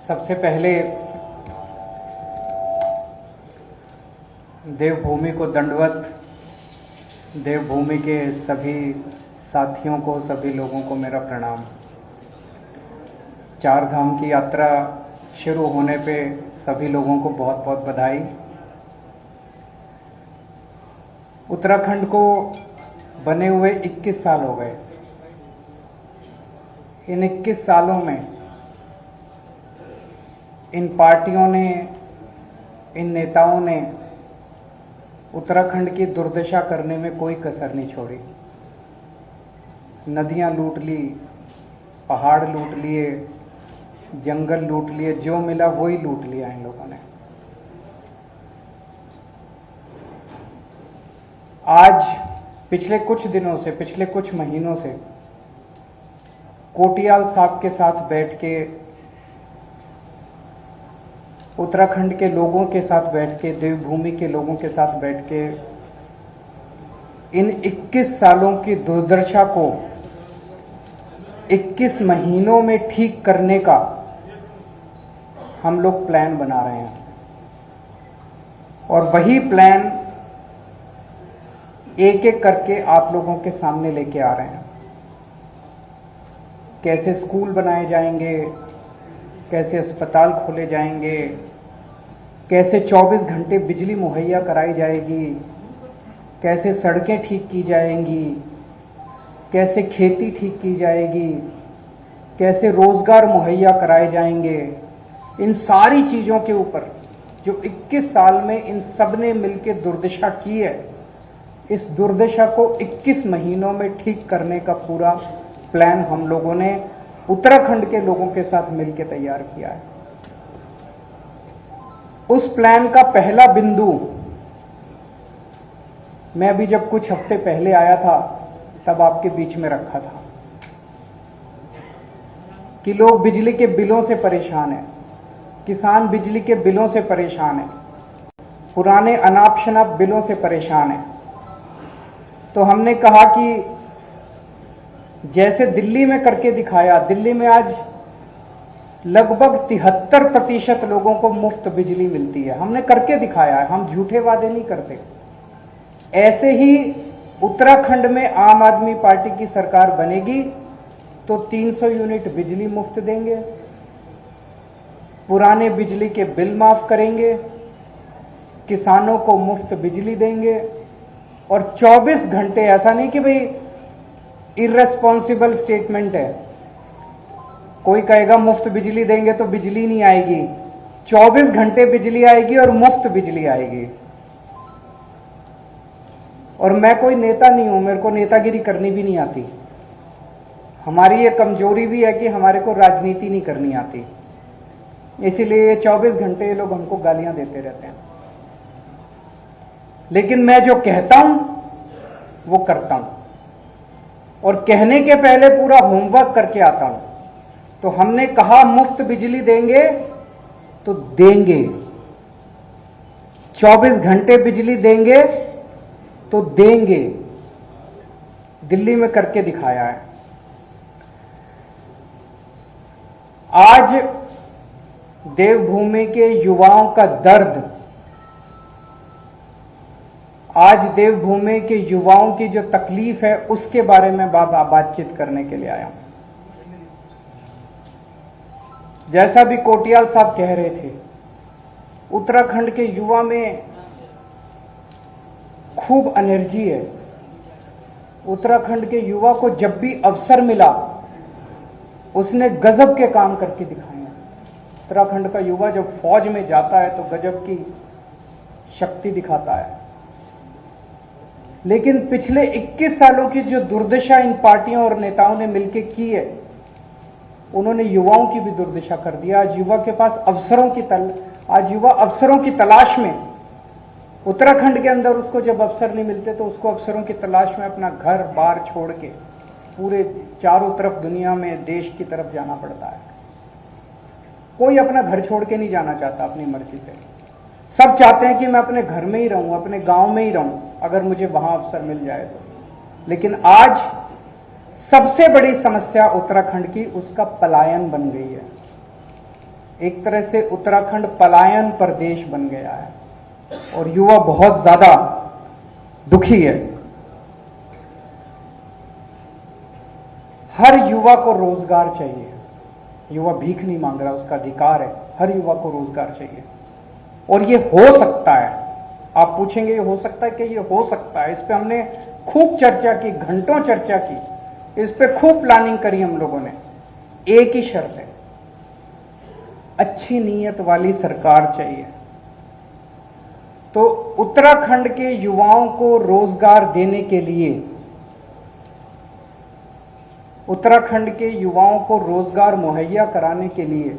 सबसे पहले देवभूमि को दंडवत, देवभूमि के सभी साथियों को, सभी लोगों को मेरा प्रणाम। चार धाम की यात्रा शुरू होने पे सभी लोगों को बहुत बहुत बधाई। उत्तराखंड को बने हुए 21 साल हो गए। इन 21 सालों में इन पार्टियों ने, इन नेताओं ने उत्तराखंड की दुर्दशा करने में कोई कसर नहीं छोड़ी। नदियां लूट ली, पहाड़ लूट लिए, जंगल लूट लिए, जो मिला वही लूट लिया इन लोगों ने। आज पिछले कुछ दिनों से, पिछले कुछ महीनों से कोटियाल साहब के साथ बैठ के, उत्तराखंड के लोगों के साथ बैठ के, देवभूमि के लोगों के साथ बैठ के इन 21 सालों की दुर्दशा को 21 महीनों में ठीक करने का हम लोग प्लान बना रहे हैं। और वही प्लान एक एक करके आप लोगों के सामने लेके आ रहे हैं। कैसे स्कूल बनाए जाएंगे, कैसे अस्पताल खोले जाएंगे, कैसे 24 घंटे बिजली मुहैया कराई जाएगी, कैसे सड़कें ठीक की जाएंगी, कैसे खेती ठीक की जाएगी, कैसे रोजगार मुहैया कराए जाएंगे। इन सारी चीजों के ऊपर जो 21 साल में इन सब ने मिलकर दुर्दशा की है, इस दुर्दशा को 21 महीनों में ठीक करने का पूरा प्लान हम लोगों ने उत्तराखंड के लोगों के साथ मिलकर तैयार किया है। उस प्लान का पहला बिंदु मैं अभी जब कुछ हफ्ते पहले आया था तब आपके बीच में रखा था कि लोग बिजली के बिलों से परेशान हैं, किसान बिजली के बिलों से परेशान हैं, पुराने अनाप शनाप बिलों से परेशान हैं। तो हमने कहा कि जैसे दिल्ली में करके दिखाया, दिल्ली में आज लगभग 73% लोगों को मुफ्त बिजली मिलती है। हमने करके दिखाया है, हम झूठे वादे नहीं करते। ऐसे ही उत्तराखंड में आम आदमी पार्टी की सरकार बनेगी तो 300 यूनिट बिजली मुफ्त देंगे, पुराने बिजली के बिल माफ करेंगे, किसानों को मुफ्त बिजली देंगे। और 24 घंटे, ऐसा नहीं कि भाई इर्रेस्पॉन्सिबल स्टेटमेंट है, कोई कहेगा मुफ्त बिजली देंगे तो बिजली नहीं आएगी। 24 घंटे बिजली आएगी और मुफ्त बिजली आएगी। और मैं कोई नेता नहीं हूं, मेरे को नेतागिरी करनी भी नहीं आती। हमारी ये कमजोरी भी है कि हमारे को राजनीति नहीं करनी आती, इसीलिए 24 घंटे ये लोग हमको गालियां देते रहते हैं। लेकिन मैं जो कहता हूं वो करता हूं, और कहने के पहले पूरा होमवर्क करके आता हूं। तो हमने कहा मुफ्त बिजली देंगे तो देंगे, 24 घंटे बिजली देंगे तो देंगे। दिल्ली में करके दिखाया है। आज देवभूमि के युवाओं का दर्द, आज देवभूमि के युवाओं की जो तकलीफ है उसके बारे में बातचीत करने के लिए आया हूं। जैसा भी कोटियाल साहब कह रहे थे, उत्तराखंड के युवा में खूब एनर्जी है। उत्तराखंड के युवा को जब भी अवसर मिला उसने गजब के काम करके दिखाए हैं। उत्तराखंड का युवा जब फौज में जाता है तो गजब की शक्ति दिखाता है। लेकिन पिछले 21 सालों की जो दुर्दशा इन पार्टियों और नेताओं ने मिलकर की है, उन्होंने युवाओं की भी दुर्दशा कर दिया। आज युवा के पास आज युवा अवसरों की तलाश में, उत्तराखंड के अंदर उसको जब अवसर नहीं मिलते तो उसको अवसरों की तलाश में अपना घर बार छोड़ के पूरे चारों तरफ दुनिया में देश की तरफ जाना पड़ता है। कोई अपना घर छोड़ के नहीं जाना चाहता अपनी मर्जी से। सब चाहते हैं कि मैं अपने घर में ही रहूं, अपने गांव में ही रहूं, अगर मुझे वहां अवसर मिल जाए तो। लेकिन आज सबसे बड़ी समस्या उत्तराखंड की उसका पलायन बन गई है। एक तरह से उत्तराखंड पलायन प्रदेश बन गया है और युवा बहुत ज्यादा दुखी है। हर युवा को रोजगार चाहिए। युवा भीख नहीं मांग रहा, उसका अधिकार है। हर युवा को रोजगार चाहिए और ये हो सकता है। आप पूछेंगे ये हो सकता है कि ये हो सकता है। इस पे हमने खूब चर्चा की, घंटों चर्चा की, इस पे खूब प्लानिंग करी हम लोगों ने। एक ही शर्त है, अच्छी नीयत वाली सरकार चाहिए। तो उत्तराखंड के युवाओं को रोजगार देने के लिए, उत्तराखंड के युवाओं को रोजगार मुहैया कराने के लिए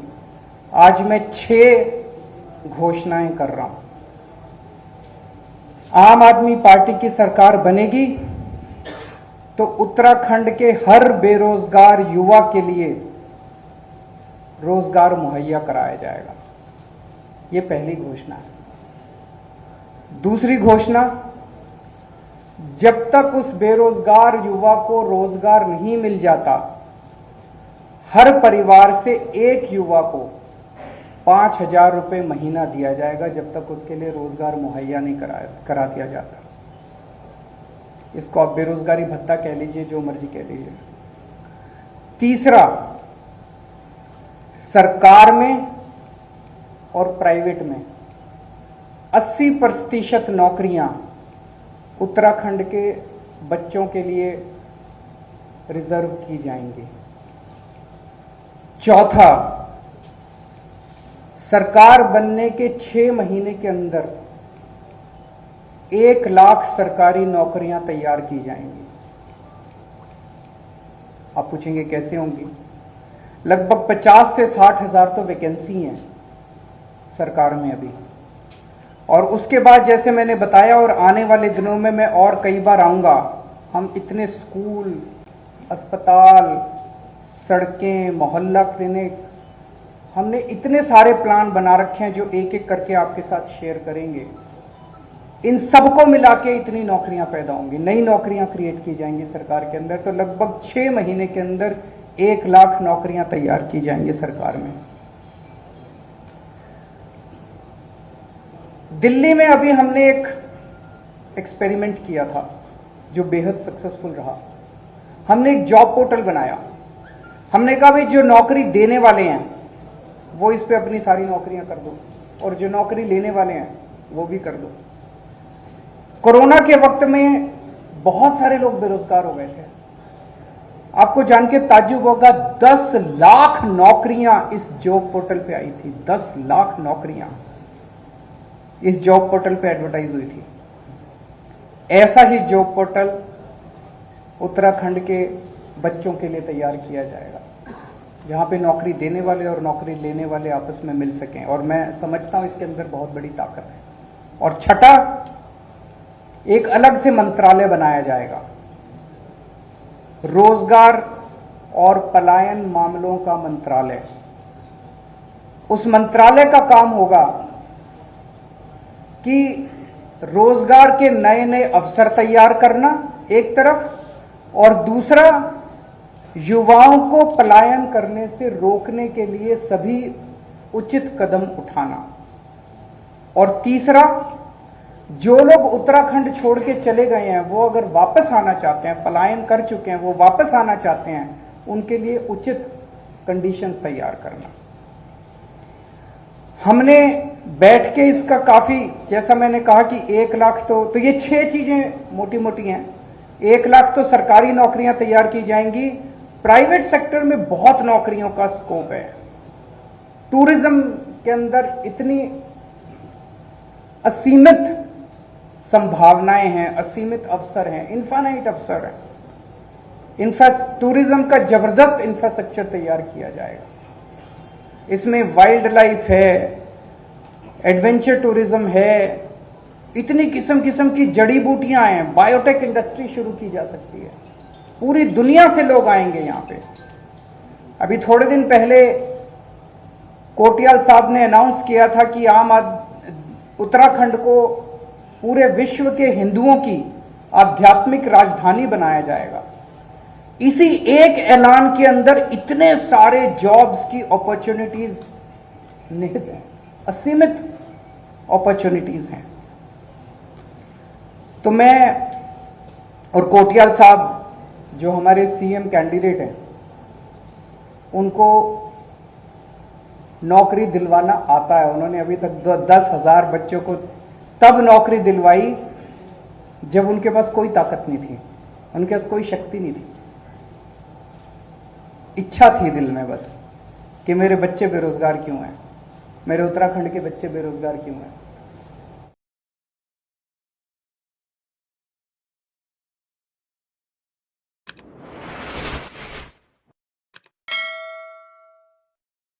आज मैं 6 घोषणाएं कर रहा हूं। आम आदमी पार्टी की सरकार बनेगी तो उत्तराखंड के हर बेरोजगार युवा के लिए रोजगार मुहैया कराया जाएगा। यह पहली घोषणा है। दूसरी घोषणा, जब तक उस बेरोजगार युवा को रोजगार नहीं मिल जाता, हर परिवार से एक युवा को 5,000 रुपये महीना दिया जाएगा जब तक उसके लिए रोजगार मुहैया नहीं करा दिया जाता। इसको आप बेरोजगारी भत्ता कह लीजिए, जो मर्जी कह लीजिए। तीसरा, सरकार में और प्राइवेट में 80% नौकरियां उत्तराखंड के बच्चों के लिए रिजर्व की जाएंगी। चौथा, सरकार बनने के 6 महीने के अंदर 1 लाख सरकारी नौकरियां तैयार की जाएंगी। आप पूछेंगे कैसे होंगी? लगभग 50 से 60 हजार तो वैकेंसी हैं सरकार में अभी। और उसके बाद जैसे मैंने बताया, और आने वाले दिनों में मैं और कई बार आऊंगा, हम इतने स्कूल, अस्पताल, सड़कें, मोहल्ला क्लिनिक, हमने इतने सारे प्लान बना रखे हैं जो एक एक करके आपके साथ शेयर करेंगे। इन सबको मिला के इतनी नौकरियां पैदा होंगी, नई नौकरियां क्रिएट की जाएंगी सरकार के अंदर। तो लगभग 6 महीने के अंदर 1 लाख नौकरियां तैयार की जाएंगी सरकार में। दिल्ली में अभी हमने एक एक्सपेरिमेंट किया था जो बेहद सक्सेसफुल रहा। हमने एक जॉब पोर्टल बनाया। हमने कहा भाई जो नौकरी देने वाले हैं वो इस पे अपनी सारी नौकरियां कर दो, और जो नौकरी लेने वाले हैं वो भी कर दो। कोरोना के वक्त में बहुत सारे लोग बेरोजगार हो गए थे। आपको जान के ताज्जुब होगा, 10 लाख नौकरियां इस जॉब पोर्टल पे आई थी। 10 लाख नौकरियां इस जॉब पोर्टल पे एडवर्टाइज हुई थी। ऐसा ही जॉब पोर्टल उत्तराखंड के बच्चों के लिए तैयार किया जाएगा, जहां पे नौकरी देने वाले और नौकरी लेने वाले आपस में मिल सकें। और मैं समझता हूं इसके अंदर बहुत बड़ी ताकत है। और छठा, एक अलग से मंत्रालय बनाया जाएगा, रोजगार और पलायन मामलों का मंत्रालय। उस मंत्रालय का काम होगा कि रोजगार के नए नए अवसर तैयार करना एक तरफ, और दूसरा युवाओं को पलायन करने से रोकने के लिए सभी उचित कदम उठाना। और तीसरा, जो लोग उत्तराखंड छोड़ के चले गए हैं वो अगर वापस आना चाहते हैं, पलायन कर चुके हैं, वो वापस आना चाहते हैं, उनके लिए उचित कंडीशंस तैयार करना। हमने बैठ के इसका काफी, जैसा मैंने कहा कि 1 लाख तो ये 6 चीजें मोटी मोटी हैं। 1 लाख तो सरकारी नौकरियां तैयार की जाएंगी। प्राइवेट सेक्टर में बहुत नौकरियों का स्कोप है। टूरिज्म के अंदर इतनी असीमित संभावनाएं हैं, असीमित अवसर हैं, इनफाइनाइट अवसर है। टूरिज्म का जबरदस्त इंफ्रास्ट्रक्चर तैयार किया जाएगा। इसमें वाइल्ड लाइफ है, एडवेंचर टूरिज्म है, इतनी किस्म किस्म की जड़ी बूटियां हैं, बायोटेक इंडस्ट्री शुरू की जा सकती है। पूरी दुनिया से लोग आएंगे यहां पे। अभी थोड़े दिन पहले कोटियाल साहब ने अनाउंस किया था कि उत्तराखंड को पूरे विश्व के हिंदुओं की आध्यात्मिक राजधानी बनाया जाएगा। इसी एक ऐलान के अंदर इतने सारे जॉब्स की अपॉर्चुनिटीज निहित है, असीमित अपॉर्चुनिटीज हैं। तो मैं और कोटियाल साहब जो हमारे सीएम कैंडिडेट हैं, उनको नौकरी दिलवाना आता है। उन्होंने अभी तक 10,000 बच्चों को तब नौकरी दिलवाई जब उनके पास कोई ताकत नहीं थी, उनके पास कोई शक्ति नहीं थी। इच्छा थी दिल में बस कि मेरे बच्चे बेरोजगार क्यों हैं, मेरे उत्तराखंड के बच्चे बेरोजगार क्यों हैं।